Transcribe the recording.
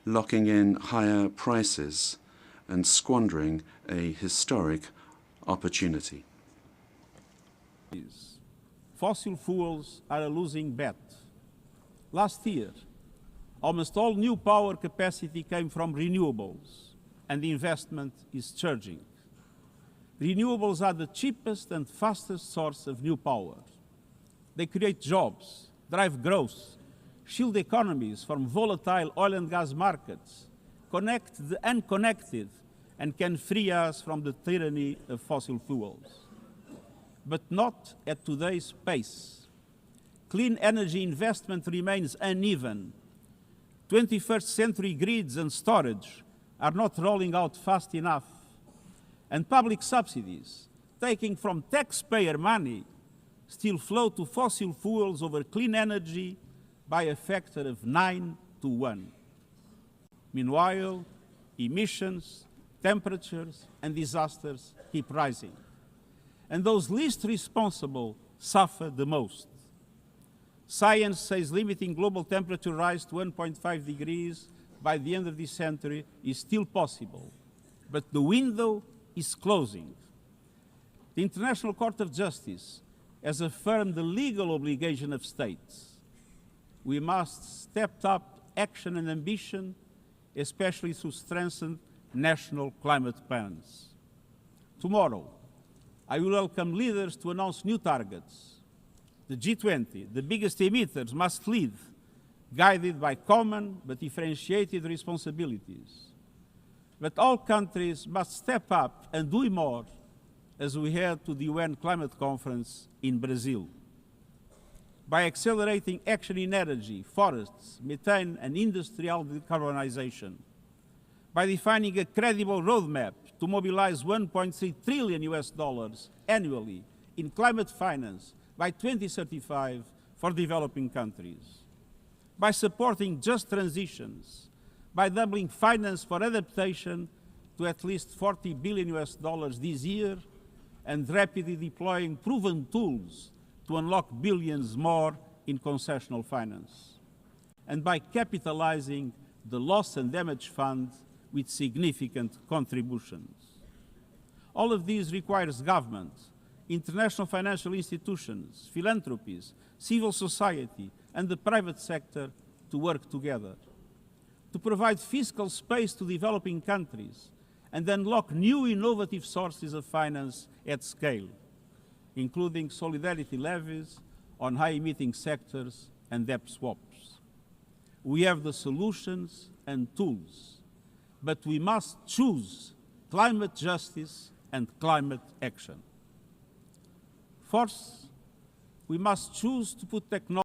locking in higher prices and squandering a historic opportunity. Fossil fuels are a losing bet. Last year, almost all new power capacity came from renewables, and the investment is surging. Renewables are the cheapest and fastest source of new power. They create jobs, drive growth, shield economies from volatile oil and gas markets, connect the unconnected, and can free us from the tyranny of fossil fuels. But not at today's pace. Clean energy investment remains uneven. 21st century grids and storage are not rolling out fast enough. And public subsidies, taking from taxpayer money, still flow to fossil fuels over clean energy by a factor of 9 to 1. Meanwhile, emissions, temperatures, and disasters keep rising. And those least responsible suffer the most. Science says limiting global temperature rise to 1.5 degrees by the end of this century is still possible, but the window is closing. The International Court of Justice has affirmed the legal obligation of states. We must step up action and ambition, especially through strengthened national climate plans. Tomorrow, I will welcome leaders to announce new targets. The G20, the biggest emitters, must lead, guided by common but differentiated responsibilities. But all countries must step up and do more as we head to the UN Climate Conference in Brazil. By accelerating action in energy, forests, methane, and industrial decarbonization. By defining a credible roadmap to mobilize $1.3 trillion annually in climate finance by 2035 for developing countries. By supporting just transitions, by doubling finance for adaptation to at least $40 billion this year, and rapidly deploying proven tools to unlock billions more in concessional finance. And by capitalizing the Loss and Damage Fund with significant contributions. All of these requires government, international financial institutions, philanthropies, civil society, and the private sector to work together, to provide fiscal space to developing countries and unlock new innovative sources of finance at scale, including solidarity levies on high-emitting sectors and debt swaps. We have the solutions and tools, but we must choose climate justice and climate action. First, we must choose to put technology